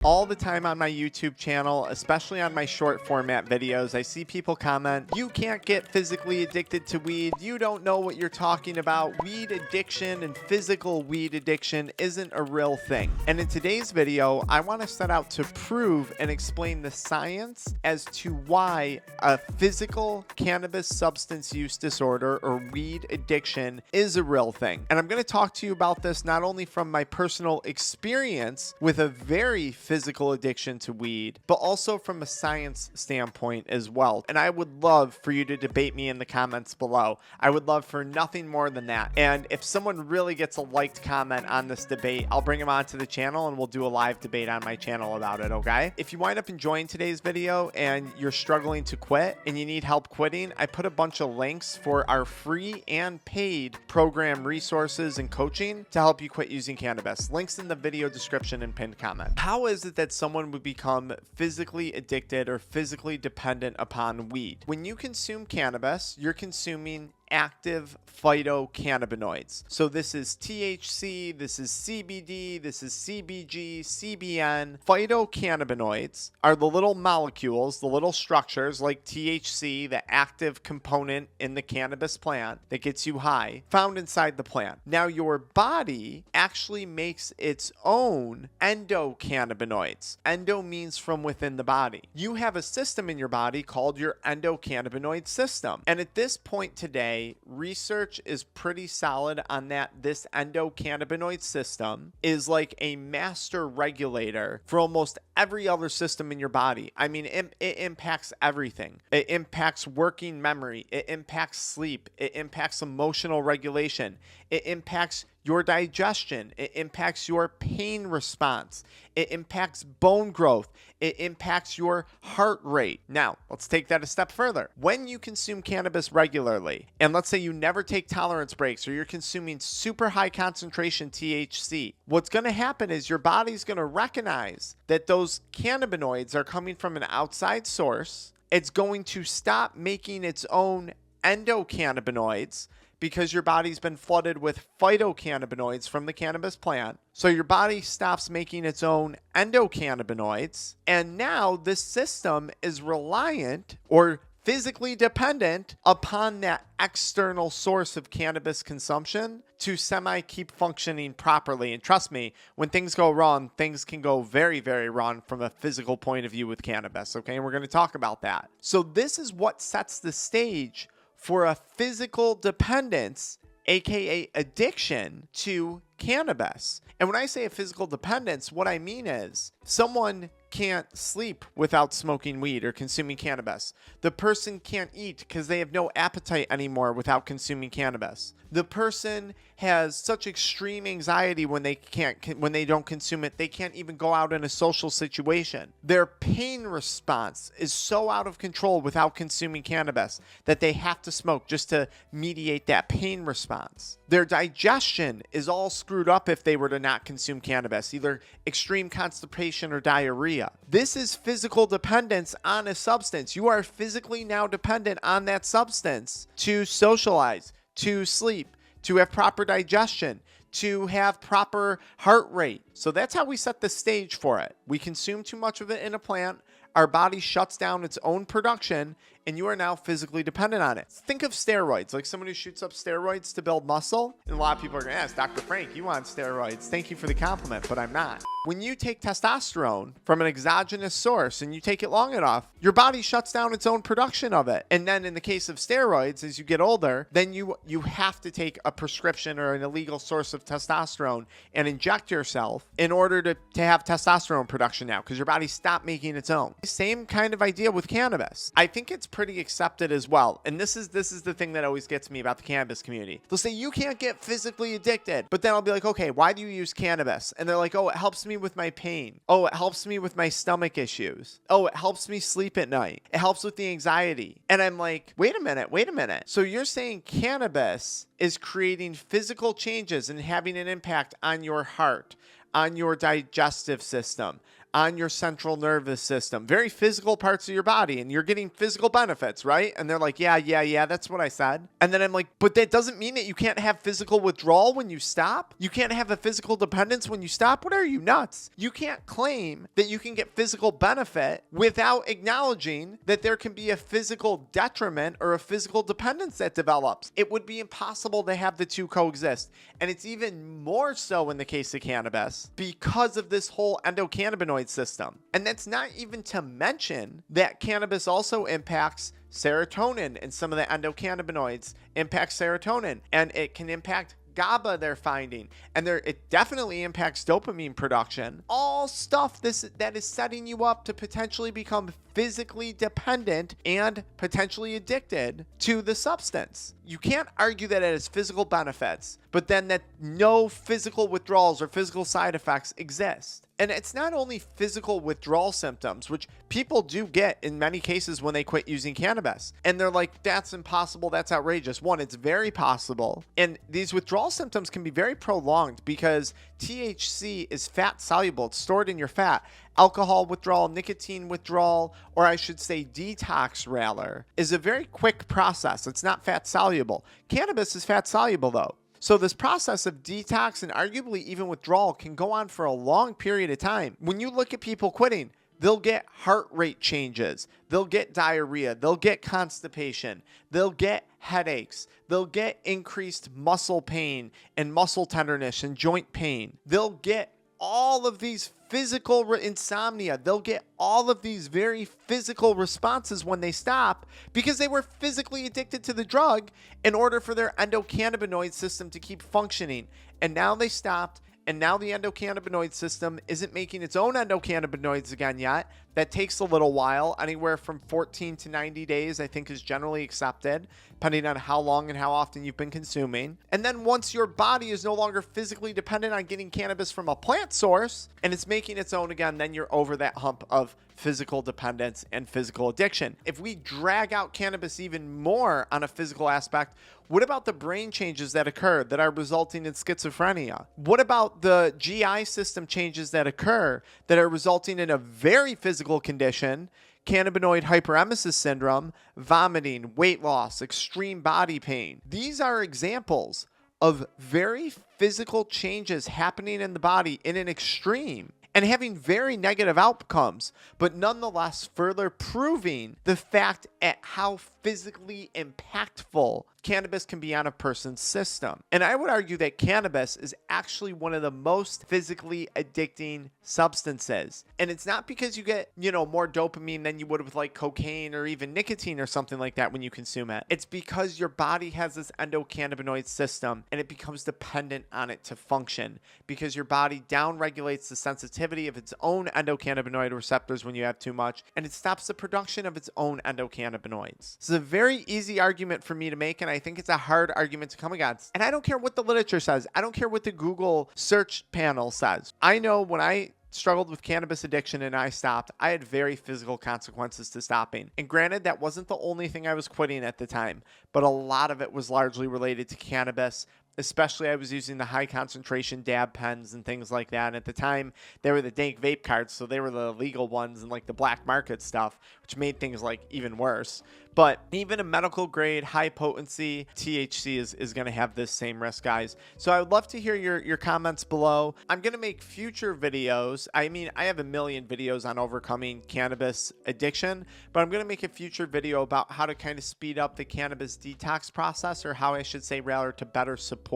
All the time on my YouTube channel, especially on my short format videos, I see people comment, "You can't get physically addicted to weed. You don't know what you're talking about. Weed addiction and physical weed addiction isn't a real thing." And in today's video, I want to set out to prove and explain the science as to why a physical cannabis substance use disorder or weed addiction is a real thing. And I'm going to talk to you about this not only from my personal experience with a very physical addiction to weed, but also from a science standpoint as well. And I would love for you to debate me in the comments below. I would love for nothing more than that. And if someone really gets a liked comment on this debate, I'll bring them onto the channel and we'll do a live debate on my channel about it, okay? If you wind up enjoying today's video and you're struggling to quit and you need help quitting, I put a bunch of links for our free and paid program resources and coaching to help you quit using cannabis. Links in the video description and pinned comment. How is it that someone would become physically addicted or physically dependent upon weed? When you consume cannabis, you're consuming active phytocannabinoids. So this is THC, this is CBD, this is CBG, CBN. Phytocannabinoids are the little molecules, the little structures like THC, the active component in the cannabis plant that gets you high, found inside the plant. Now your body actually makes its own endocannabinoids. Endo means from within the body. You have a system in your body called your endocannabinoid system. And at this point today, research is pretty solid on that this endocannabinoid system is like a master regulator for almost every other system in your body. I mean, it impacts everything. It impacts working memory. It impacts sleep. It impacts emotional regulation. It impacts your digestion. It impacts your pain response. It impacts bone growth. It impacts your heart rate. Now, let's take that a step further. When you consume cannabis regularly, and let's say you never take tolerance breaks or you're consuming super high concentration THC, what's going to happen is your body's going to recognize that those cannabinoids are coming from an outside source. It's going to stop making its own endocannabinoids because your body's been flooded with phytocannabinoids from the cannabis plant. So your body stops making its own endocannabinoids. And now this system is reliant or physically dependent upon that external source of cannabis consumption to keep functioning properly. And trust me, when things go wrong, things can go very, very wrong from a physical point of view with cannabis. Okay, and we're going to talk about that. So this is what sets the stage for a physical dependence, aka addiction to cannabis. And when I say a physical dependence, what I mean is someone can't sleep without smoking weed or consuming cannabis. The person can't eat because they have no appetite anymore without consuming cannabis. The person has such extreme anxiety when they don't consume it, they can't even go out in a social situation. Their pain response is so out of control without consuming cannabis that they have to smoke just to mediate that pain response. Their digestion is all screwed up if they were to not consume cannabis, either extreme constipation or diarrhea. This is physical dependence on a substance. You are physically now dependent on that substance to socialize, to sleep, to have proper digestion, to have proper heart rate. So that's how we set the stage for it. We consume too much of it in a plant. Our body shuts down its own production, and you are now physically dependent on it. Think of steroids, like someone who shoots up steroids to build muscle. And a lot of people are going to ask, Dr. Frank, you on steroids. Thank you for the compliment, but I'm not. When you take testosterone from an exogenous source and you take it long enough, your body shuts down its own production of it. And then in the case of steroids, as you get older, then you have to take a prescription or an illegal source of testosterone and inject yourself in order to have testosterone production now because your body stopped making its own. Same kind of idea with cannabis. I think it's pretty accepted as well. And this is the thing that always gets me about the cannabis community. They'll say, you can't get physically addicted. But then I'll be like, okay, why do you use cannabis? And they're like, oh, it helps me with my pain. Oh, it helps me with my stomach issues. Oh, it helps me sleep at night. It helps with the anxiety. And I'm like, wait a minute. So you're saying cannabis is creating physical changes and having an impact on your heart, on your digestive system, on your central nervous system, very physical parts of your body, and you're getting physical benefits, right? And they're like, yeah, that's what I said. And then I'm like, but that doesn't mean that you can't have physical withdrawal when you stop. You can't have a physical dependence when you stop. What are you, nuts? You can't claim that you can get physical benefit without acknowledging that there can be a physical detriment or a physical dependence that develops. It would be impossible to have the two coexist. And it's even more so in the case of cannabis because of this whole endocannabinoid system. And that's not even to mention that cannabis also impacts serotonin, and some of the endocannabinoids impact serotonin, and it can impact GABA, they're finding, and it definitely impacts dopamine production. All stuff that is setting you up to potentially become physically dependent and potentially addicted to the substance. You can't argue that it has physical benefits, but then that no physical withdrawals or physical side effects exist. And it's not only physical withdrawal symptoms, which people do get in many cases when they quit using cannabis. And they're like, that's impossible, that's outrageous. One, it's very possible. And these withdrawal symptoms can be very prolonged because THC is fat soluble. It's stored in your fat. Alcohol withdrawal, nicotine withdrawal, or I should say detox rather, is a very quick process. It's not fat soluble. Cannabis is fat soluble though. So this process of detox and arguably even withdrawal can go on for a long period of time. When you look at people quitting, they'll get heart rate changes, they'll get diarrhea, they'll get constipation, they'll get headaches, they'll get increased muscle pain and muscle tenderness and joint pain. They'll get all of these physical insomnia. They'll get all of these very physical responses when they stop because they were physically addicted to the drug in order for their endocannabinoid system to keep functioning. And now they stopped, and now the endocannabinoid system isn't making its own endocannabinoids again yet. That takes a little while. Anywhere from 14 to 90 days, I think, is generally accepted, depending on how long and how often you've been consuming. And then once your body is no longer physically dependent on getting cannabis from a plant source and it's making its own again, then you're over that hump of physical dependence and physical addiction. If we drag out cannabis even more on a physical aspect, what about the brain changes that occur that are resulting in schizophrenia? What about the GI system changes that occur that are resulting in a very physical condition, Cannabinoid Hyperemesis Syndrome, vomiting, weight loss, extreme body pain? These are examples of very physical changes happening in the body in an extreme and having very negative outcomes, but nonetheless further proving the fact at how physically impactful cannabis can be on a person's system. And I would argue that cannabis is actually one of the most physically addicting substances. And it's not because you get, more dopamine than you would with like cocaine or even nicotine or something like that when you consume it. It's because your body has this endocannabinoid system and it becomes dependent on it to function because your body downregulates the sensitivity of its own endocannabinoid receptors when you have too much, and it stops the production of its own endocannabinoids. It's a very easy argument for me to make, and I think it's a hard argument to come against. And I don't care what the literature says. I don't care what the Google search panel says. I know when I struggled with cannabis addiction and I stopped, I had very physical consequences to stopping. And granted, that wasn't the only thing I was quitting at the time, but a lot of it was largely related to cannabis. Especially I was using the high concentration dab pens and things like that. And at the time, they were the dank vape cards, so they were the legal ones and like the black market stuff, which made things like even worse. But even a medical grade high potency THC is going to have this same risk, guys. So I would love to hear your comments below. I'm going to make future videos. I mean, I have a million videos on overcoming cannabis addiction, but I'm going to make a future video about how to kind of speed up the cannabis detox process, or how I should say rather to better support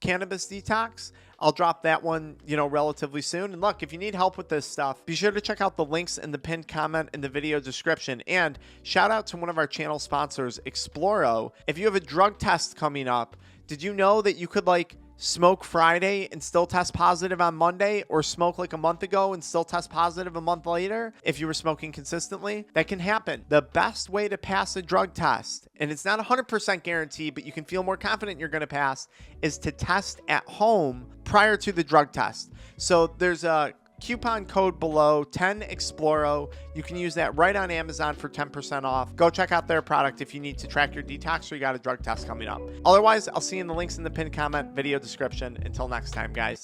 cannabis detox. I'll drop that one, relatively soon. And look, if you need help with this stuff, be sure to check out the links in the pinned comment in the video description. And shout out to one of our channel sponsors, Exploro. If you have a drug test coming up, did you know that you could smoke Friday and still test positive on Monday, or smoke like a month ago and still test positive a month later if you were smoking consistently? That can happen. The best way to pass a drug test, and it's not 100% guaranteed, but you can feel more confident you're going to pass, is to test at home prior to the drug test. So there's a coupon code below, 10Exploro. You can use that right on Amazon for 10% off. Go check out their product if you need to track your detox or you got a drug test coming up. Otherwise, I'll see you in the links in the pinned comment video description. Until next time, guys.